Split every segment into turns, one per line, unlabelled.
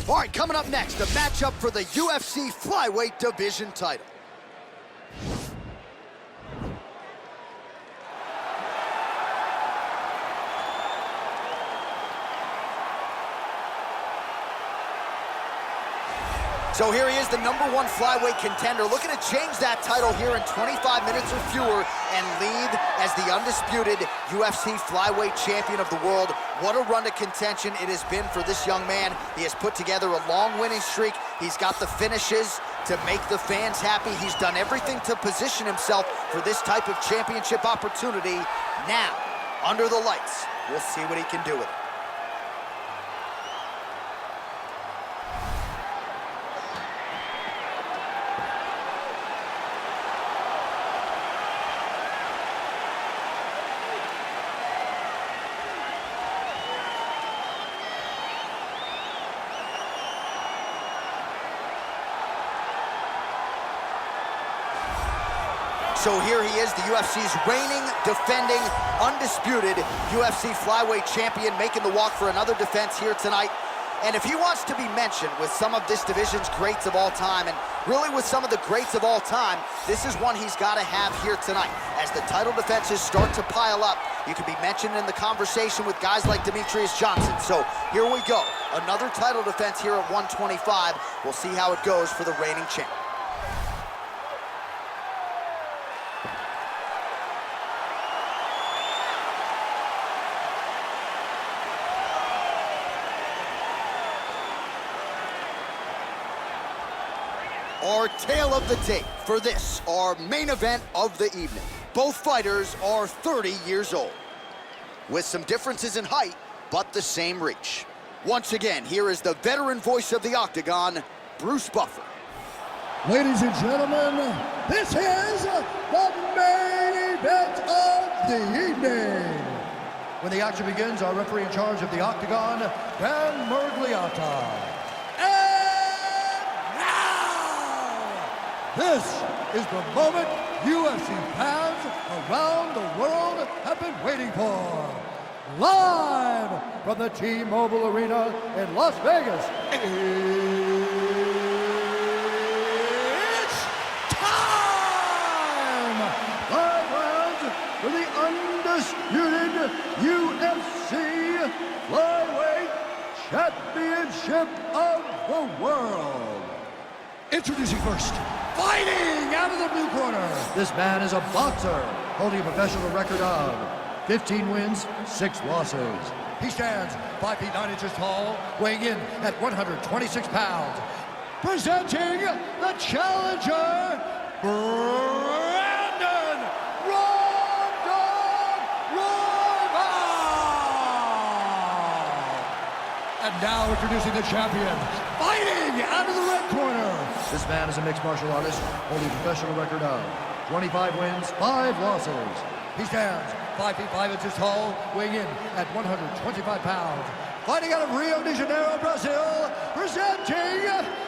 All right, coming up next, a matchup for the UFC Flyweight Division title. So here he is, the #1 flyweight contender, looking to change that title here in 25 minutes or fewer and lead as the undisputed UFC flyweight champion of the world. What a run to contention it has been for this young man. He has put together a long winning streak. He's got the finishes to make the fans happy. He's done everything to position himself for this type of championship opportunity. Now, under the lights, we'll see what he can do with it. So here he is, the UFC's reigning, defending, undisputed UFC flyweight champion, making the walk for another defense here tonight. And if he wants to be mentioned with some of this division's greats of all time, and really with some of the greats of all time, this is one he's got to have here tonight. As the title defenses start to pile up, you can be mentioned in the conversation with guys like Demetrius Johnson. So here we go, another title defense here at 125. We'll see how it goes for the reigning champ. Our tale of the tape for this, our main event of the evening. Both fighters are 30 years old, with some differences in height, but the same reach. Once again, here is the veteran voice of the Octagon, Bruce Buffer.
Ladies and gentlemen, this is the main event of the evening. When the action begins, our referee in charge of the Octagon, Dan Murgliata. This is the moment UFC fans around the world have been waiting for. Live from the T-Mobile Arena in Las Vegas, it's time! 5 rounds for the undisputed UFC Flyweight Championship of the world. Introducing first, fighting out of the blue corner. This man is a boxer, holding a professional record of 15 wins, 6 losses. He stands 5 feet 9 inches tall, weighing in at 126 pounds. Presenting the challenger, Brandon Royval. And now introducing the champion, fighting out of the red corner. This man is a mixed martial artist, holding a professional record of 25 wins, 5 losses. He stands 5 feet 5 inches tall, weighing in at 125 pounds. Fighting out of Rio de Janeiro, Brazil, presenting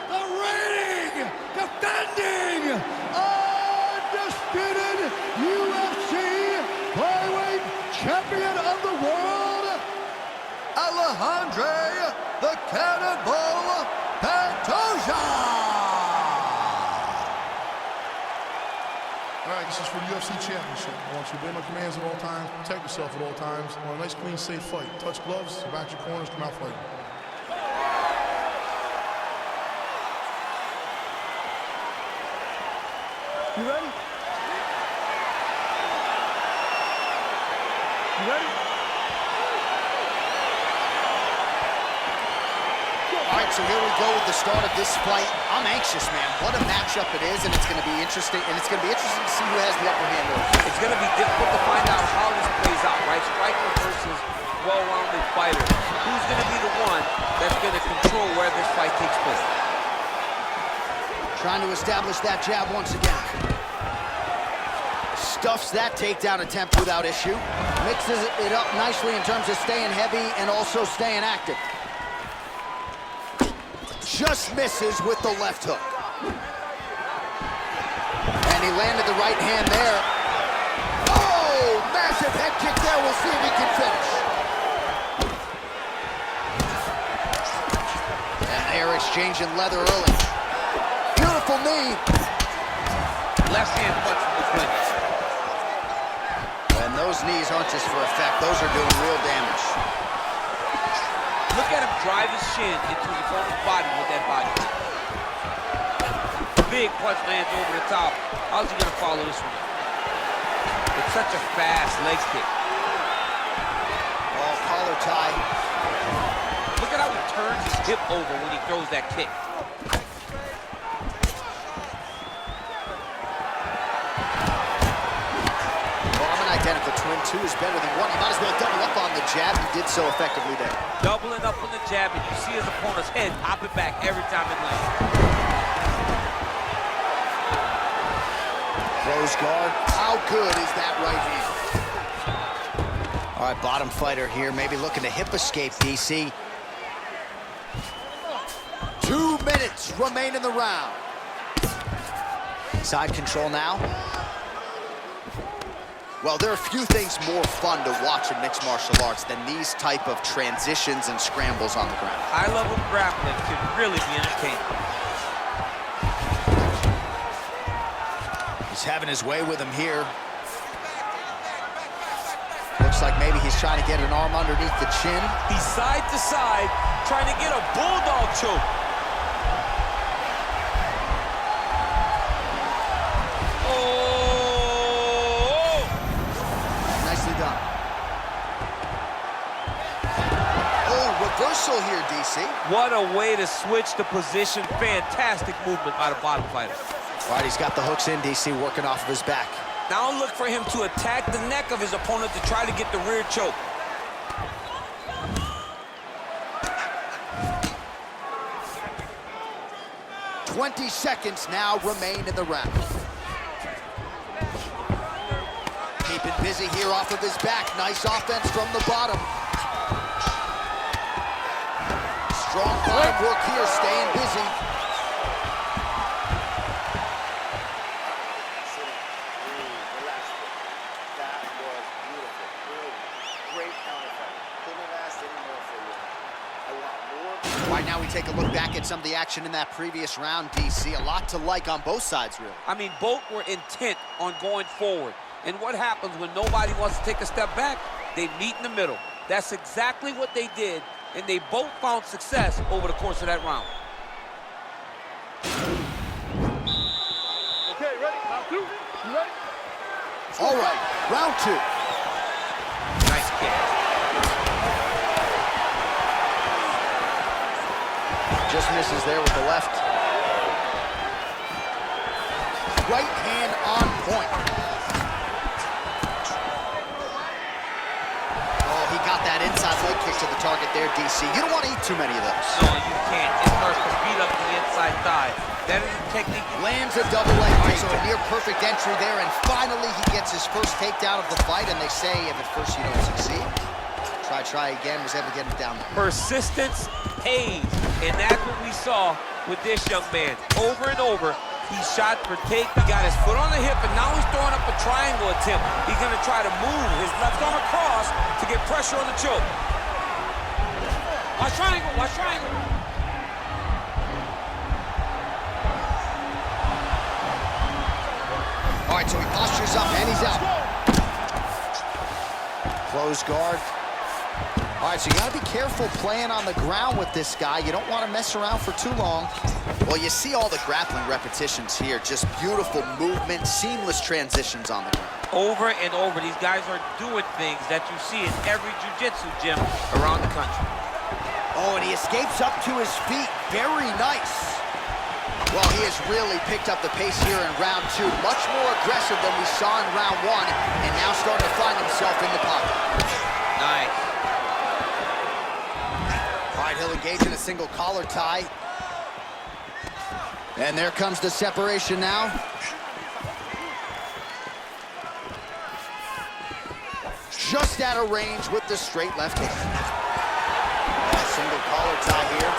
the reigning, defending, undisputed UFC Flyweight Champion of the world, Alexandre the Cannonball Pantoja.
All right, this is for the UFC Championship. I want you to obey my commands at all times, protect yourself at all times. I want a nice, clean, safe fight. Touch gloves, back your corners, come out fighting.
You ready? You ready?
All right, so here we go with the start of this fight. I'm anxious, man. What a matchup it is, and it's going to be interesting. And it's going to be interesting to see who has the upper hand over.
It's going to be difficult to find out how this plays out, right? Striker versus well-rounded fighter. Who's going to be the one that's going to control where this fight takes place?
Trying to establish that jab once again. Stuffs that takedown attempt without issue. Mixes it up nicely in terms of staying heavy and also staying active. Just misses with the left hook. And he landed the right hand there. Oh, massive head kick there. We'll see if he can finish. And there exchanging leather early. Beautiful knee.
Left hand punch from the clinch.
And those knees aren't just for effect. Those are doing real damage.
Look at him drive his shin into his opponent's body with that body. Big punch lands over the top. How's he gonna follow this one? It's such a fast leg kick.
Oh, collar tie.
Look at how he turns his hip over when he throws that kick.
Identical twin, two is better than one. He might as well double up on the jab. He did so effectively there.
Doubling up on the jab, and you see his opponent's head pop it back every time it lands.
Close guard. How good is that right hand? All right, bottom fighter here, maybe looking to hip escape, DC. 2 minutes remain in the round. Side control now. Well, there are few things more fun to watch in mixed martial arts than these type of transitions and scrambles on the ground.
High-level grappling can really be entertaining.
He's having his way with him here. Looks like maybe he's trying to get an arm underneath the chin.
He's side to side, trying to get a bulldog choke.
Reversal here, DC.
What a way to switch the position. Fantastic movement by the bottom fighter.
All right, he's got the hooks in, DC, working off of his back.
Now look for him to attack the neck of his opponent to try to get the rear choke.
"20 seconds now remain in the round. Keeping busy here off of his back. Nice offense from the bottom. Strong bottom work here, staying busy.
That was beautiful. Great counterfight. Couldn't have asked any more for you. I want more.
Right now we take a look back at some of the action in that previous round, DC. A lot to like on both sides, really.
I mean, both were intent on going forward. And what happens when nobody wants to take a step back? They meet in the middle. That's exactly what they did. And they both found success over the course of that round.
Okay, ready? Round two. You ready?
All right, round two.
Nice kick.
Just misses there with the left. Right hand on point. Got that inside leg kick to the target there, DC. You don't want to eat too many of those.
No, you can't. It starts to beat up the inside thigh. That is a technique.
Lands a double leg kick, so a near perfect entry there, and finally he gets his first takedown of the fight, and they say if at first you don't succeed, try again, was able to get him down there.
Persistence pays, and that's what we saw with this young man. Over and over, he shot for take. He got his foot on the hip, and now he's throwing up a triangle attempt. He's going to try to move his left arm across to get pressure on the choke. Watch triangle, watch triangle.
All right, so he postures up, and he's out. Close guard. All right, so you got to be careful playing on the ground with this guy. You don't want to mess around for too long. Well, you see all the grappling repetitions here. Just beautiful movement, seamless transitions on the ground.
Over and over, these guys are doing things that you see in every jiu-jitsu gym around the country.
Oh, and he escapes up to his feet. Very nice. Well, he has really picked up the pace here in round two. Much more aggressive than we saw in round one, and now starting to find himself in the pocket.
Nice.
All right, he'll engage in a single collar tie. And there comes the separation now. Just out of range with the straight left hand. Single collar tie here.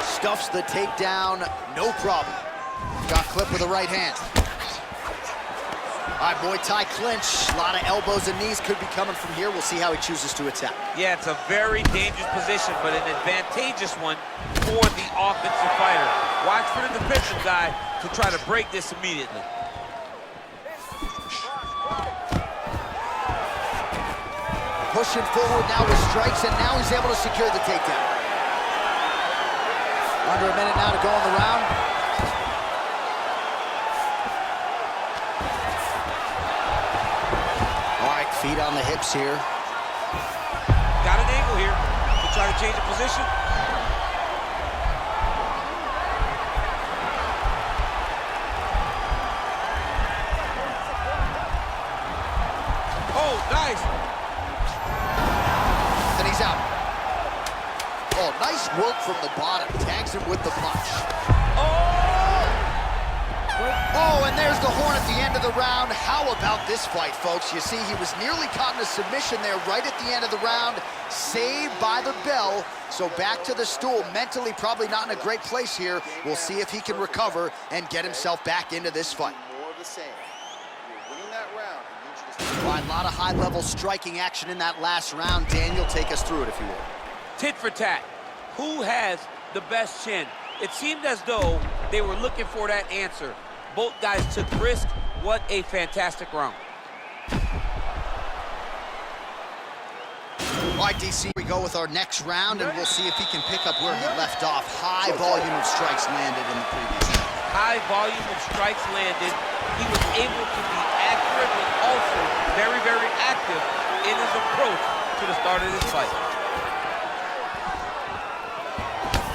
Stuffs the takedown, no problem. Got clipped with the right hand. All right, Muay Thai clinch. A lot of elbows and knees could be coming from here. We'll see how he chooses to attack.
Yeah, it's a very dangerous position, but an advantageous one for the offensive fighter. Watch for the defensive guy to try to break this immediately.
Pushing forward now with strikes, and now he's able to secure the takedown. Under a minute now to go in the round. All right, feet on the hips here.
Got an angle here to try to change the position. Oh, nice.
And he's out. Oh, nice work from the bottom. Tags him with the punch. Oh, and there's the horn at the end of the round. How about this fight, folks? You see, he was nearly caught in a submission there right at the end of the round. Saved by the bell. So back to the stool. Mentally probably not in a great place here. We'll see if he can recover and get himself back into this fight.
More of the same. You're winning that round. I need you to
All right, a lot of high-level striking action in that last round. Daniel, take us through it, if you will.
Tit for tat. Who has the best chin? It seemed as though they were looking for that answer. Both guys took risk. What a fantastic round.
All right, DC, we go with our next round, and we'll see if he can pick up where he left off. High volume of strikes landed in the previous round.
High volume of strikes landed. He was able to be accurate, but also very, very active in his approach to the start of this fight.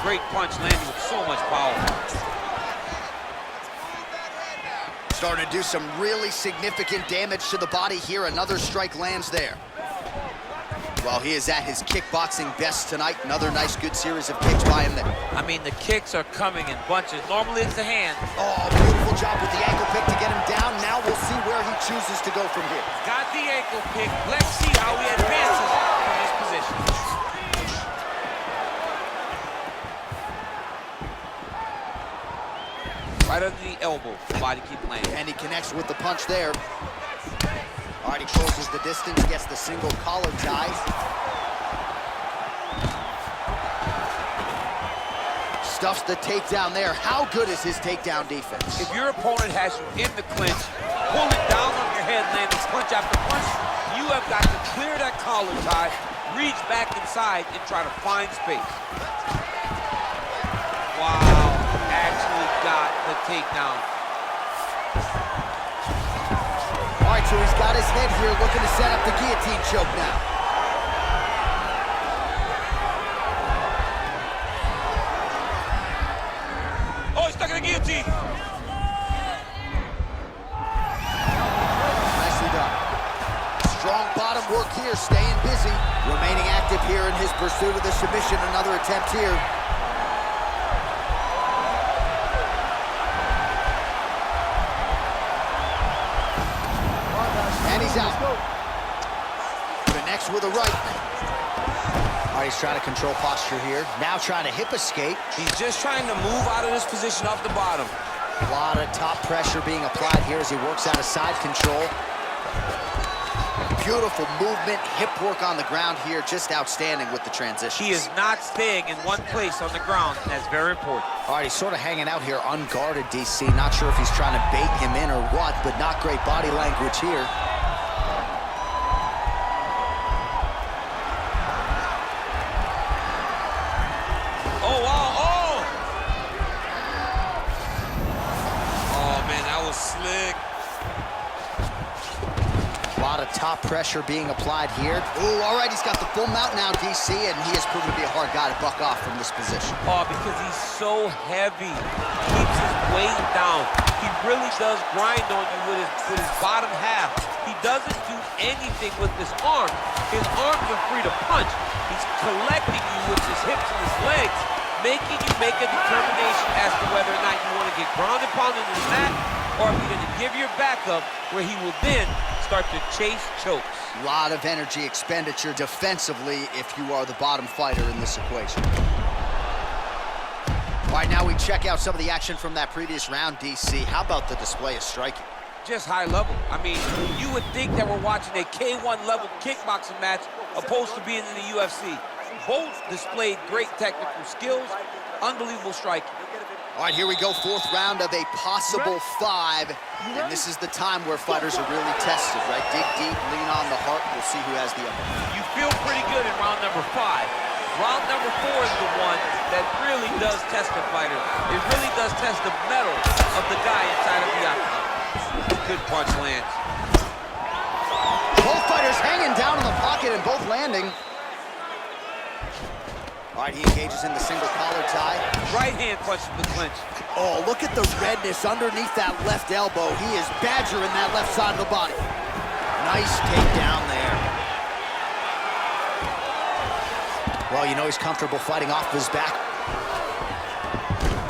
Great punch landing with so much power.
Starting to do some really significant damage to the body here. Another strike lands there. Well, he is at his kickboxing best tonight. Another nice, good series of kicks by him there.
I mean, the kicks are coming in bunches. Normally it's the hand.
Oh, beautiful job with the ankle pick to get him down. Now we'll see where he chooses to go from here.
Got the ankle pick. Let's see how he advances from this position. Right under the elbow, the body keep landing.
And he connects with the punch there. All right, he closes the distance, gets the single collar tie. Stuffs the takedown there. How good is his takedown defense?
If your opponent has you in the clinch, pull it down on your head, landing punch after punch, you have got to clear that collar tie, reach back inside, and try to find space. Wow, actually got the takedown.
All right, so he's got his head here, looking to set up the guillotine choke now.
Oh, he's stuck in the guillotine.
Nicely done. Strong bottom work here, staying busy. Remaining active here in his pursuit of the submission. Another attempt here. And he's out. Connects with a right. All right, he's trying to control posture here. Now trying to hip escape.
He's just trying to move out of this position off the bottom.
A lot of top pressure being applied here as he works out of side control. Beautiful movement, hip work on the ground here, just outstanding with the transition.
He is not staying in one place on the ground, and that's very important.
All right, he's sort of hanging out here unguarded, DC. Not sure if he's trying to bait him in or what, but not great body language here.
Oh, wow, oh! Oh, man, that was slick.
A lot of top pressure being applied here. Ooh, all right, he's got the full mount now, DC, and he has proven to be a hard guy to buck off from this position.
Oh, because he's so heavy. Keeps his weight down. He really does grind on you with his bottom half. He doesn't do anything with his arms. His arms are free to punch. He's collecting you with his hips and his legs, making you make a determination as to whether or not you want to get ground and pound in the mat, or if you're going to give your back up, where he will then start to chase chokes.
A lot of energy expenditure defensively if you are the bottom fighter in this equation. All right, now we check out some of the action from that previous round, DC. How about the display of striking?
just high level. I mean, you would think that we're watching a K1 level kickboxing match opposed to being in the UFC. Both displayed great technical skills, unbelievable striking.
All right, here we go, fourth round of a possible 5. And this is the time where fighters are really tested, right? Dig deep, lean on the heart. We'll see who has the upper hand.
You feel pretty good in round number 5. Round number 4 is the one that really does test the fighter. It really does test the mettle of the guy inside of the octagon. Good punch lands.
Both fighters hanging down in the pocket and both landing. All right, he engages in the single collar tie.
Right hand punch from the clinch.
Oh, look at the redness underneath that left elbow. He is badgering that left side of the body. Nice takedown there. Well, you know he's comfortable fighting off of his back.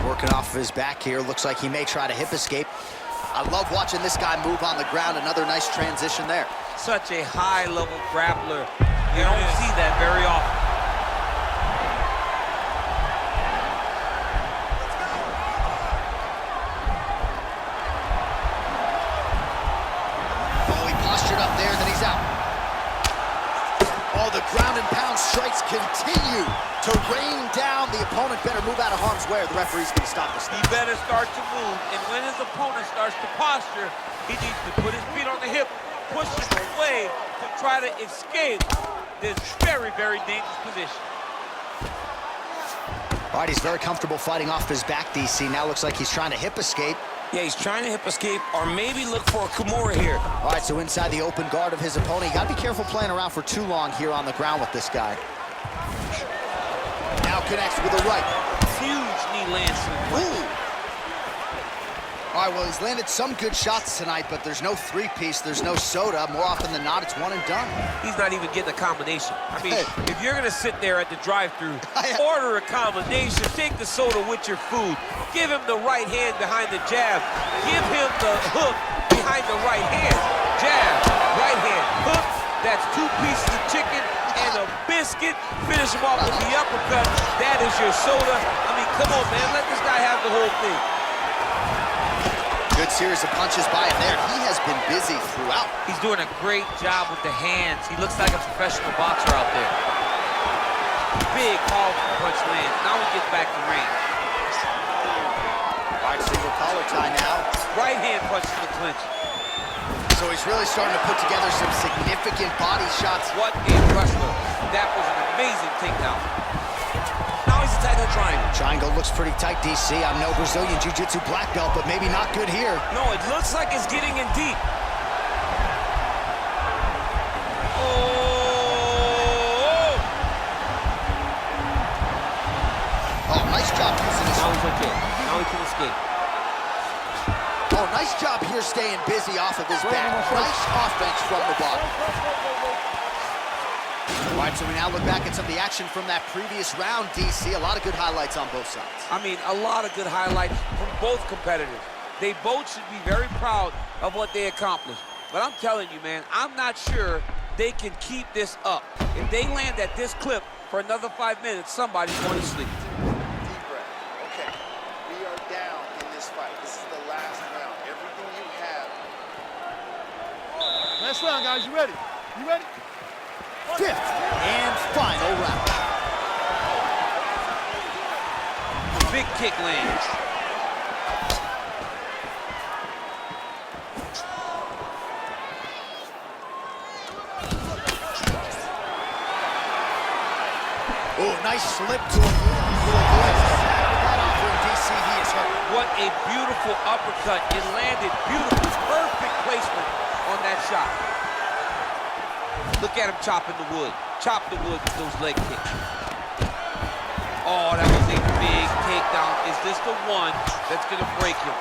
Working off of his back here. Looks like he may try to hip escape. I love watching this guy move on the ground. Another nice transition there.
Such a high-level grappler. You don't see that very often.
Ground and pound strikes continue to rain down. The opponent better move out of harm's way or the referee's going to stop this.
He better start to move, and when his opponent starts to posture, he needs to put his feet on the hip, push him away to try to escape this very, very dangerous position.
All right, he's very comfortable fighting off his back, DC. Now looks like he's trying to hip escape.
Yeah, he's trying to hip escape or maybe look for a Kimura here.
All right, so inside the open guard of his opponent. You got to be careful playing around for too long here on the ground with this guy. Now connects with a right.
Huge knee lands to the clinch.
Ooh. All right, well, he's landed some good shots tonight, but there's no three-piece, there's no soda. More often than not, it's one and done.
He's not even getting a combination. I mean, if you're going to sit there at the drive-thru, order a combination, take the soda with your food, give him the right hand behind the jab, give him the hook behind the right hand. Jab, right hand, hook, that's 2 pieces of chicken and a biscuit. Finish him off with the uppercut. That is your soda. I mean, come on, man, let this guy have the whole thing.
Good series of punches by him there. He has been busy throughout.
He's doing a great job with the hands. He looks like a professional boxer out there. Big, powerful punch lands. Now he gets back to range.
All right, single collar tie now.
Right hand punch in the clinch.
So he's really starting to put together some significant body shots.
What a wrestler. That was an amazing takedown. Now he's inside the triangle.
Triangle looks pretty tight, DC. I'm no Brazilian Jiu-Jitsu black belt, but maybe not good here.
No, it looks like it's getting in deep.
Oh, nice job using his...
Now he's okay. Now he can escape.
Oh, nice job here staying busy off of his back. Nice offense from the bottom. All right, so we now look back at some of the action from that previous round, DC. A lot of good highlights on both sides.
I mean, a lot of good highlights from both competitors. They both should be very proud of what they accomplished. But I'm telling you, man, I'm not sure they can keep this up. If they land at this clip for another 5 minutes, somebody's going to sleep.
Deep breath. Okay, we are down in this fight. This is the last round. Everything you have.
Last round, guys. You ready? You ready?
Fifth and final round.
Big kick lands.
Oh, nice slip to avoid that offering, DC. He is hurt.
What a beautiful uppercut. It landed beautifully. Perfect placement on that shot. Look at him chopping the wood. Chop the wood with those leg kicks. Oh, that was a big takedown. Is this the one that's going to break him?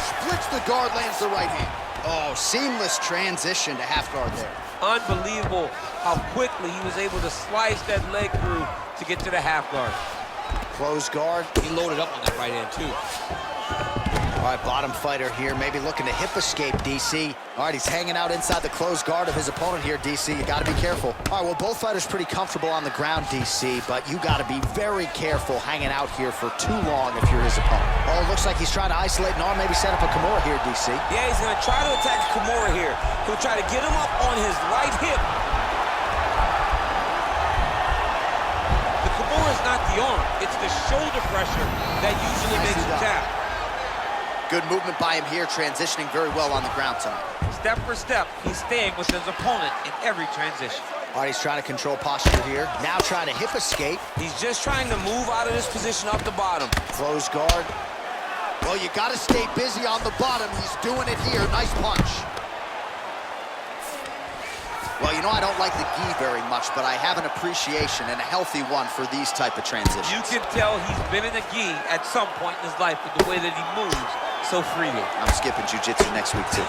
Splits the guard, lands the right hand. Oh, seamless transition to half guard there.
Unbelievable how quickly he was able to slice that leg through to get to the half guard.
Close guard.
He loaded up on that right hand, too.
All All right, bottom fighter here, maybe looking to hip escape, DC. All right, he's hanging out inside the closed guard of his opponent here, DC. You got to be careful. All right, well, both fighters pretty comfortable on the ground, DC, but you got to be very careful hanging out here for too long if you're his opponent. Oh, it looks like he's trying to isolate an arm, maybe set up a Kimura here, DC.
Yeah, he's going to try to attack Kimura here. He'll try to get him up on his right hip.
The Kimura is not the arm. It's the shoulder pressure that usually makes him tap.
Good movement by him here, transitioning very well on the ground tonight.
Step for step, he's staying with his opponent in every transition.
All right, he's trying to control posture here. Now trying to hip escape.
He's just trying to move out of this position up the bottom.
Close guard. Well, you got to stay busy on the bottom. He's doing it here. Nice punch. Well, you know I don't like the gi very much, but I have an appreciation and a healthy one for these type of transitions.
You can tell he's been in a gi at some point in his life with the way that he moves so freely.
I'm skipping jiu-jitsu next week, too.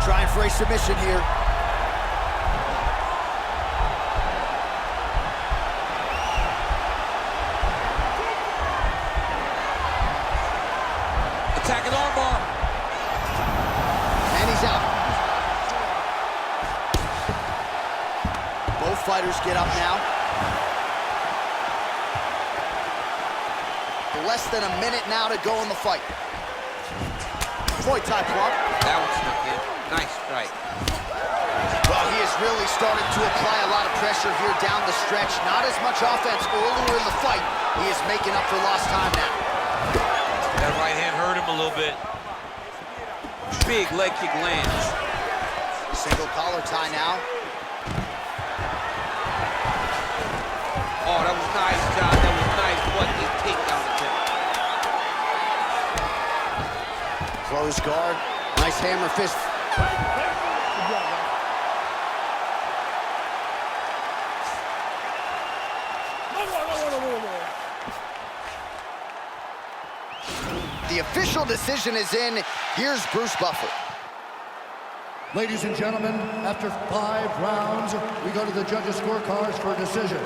Trying for a submission here.
Attacking armbar.
And he's out. Both fighters get up now. Less than a minute now to go in the fight. Muay Thai plug.
That one snuck in. Nice strike.
Well, he has really started to apply a lot of pressure here down the stretch. Not as much offense earlier in the fight. He is making up for lost time now.
That right hand hurt him a little bit. Big leg kick lands.
Single collar tie now.
Oh, that was nice, John. That was nice. What a takedown attempt.
Close guard. Nice hammer fist. The official decision is in. Here's Bruce Buffer.
Ladies and gentlemen, after 5 rounds, we go to the judges' scorecards for a decision.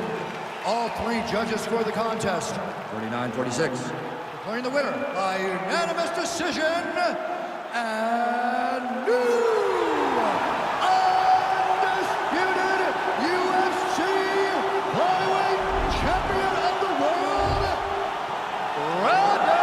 All 3 judges score the contest. 49-46. Declaring the winner by unanimous decision, and new undisputed UFC flyweight champion of the world, Royval.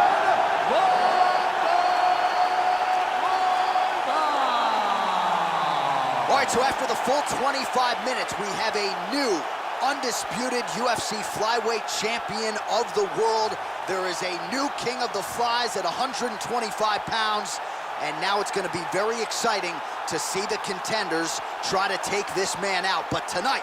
All right, so after the full 25 minutes, we have a new undisputed UFC flyweight champion of the world. There is a new king of the flies at 125 pounds, and now it's going to be very exciting to see the contenders try to take this man out. But tonight,